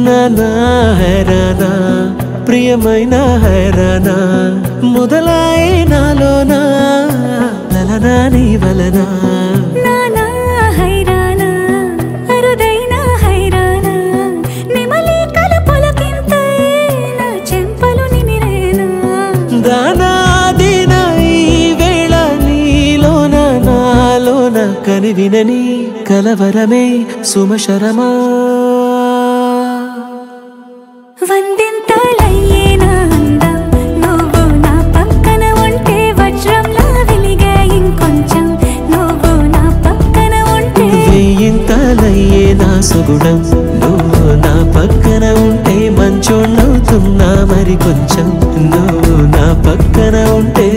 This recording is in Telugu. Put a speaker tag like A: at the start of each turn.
A: నానా హైరానా ప్రియమైన హైరానా మొదలాయే నాలోనా లలనా నీ వలనా
B: నానా హైరానా అరుదైన హైరానా నిమలి కలుపులకింతై నా చెంపలు నిమిరేనా
A: దానాదిన ఈ వేళ నీలోన నాలోన కనివినని కలవరమే సుమశరమా
B: వందింతలయ్యేనా అందం నువ్వు నా పక్కన ఉంటే వజ్రంలా వెలిగే ఇంకొంచెం నువ్వు నా పక్కన ఉంటే
A: వెయ్యింతలయ్యే నా సుగుణం నువ్వు నా పక్కన ఉంటే మంచోళ్ళవుతున్నా మరి కొంచెం నువ్వు నా పక్కన ఉంటే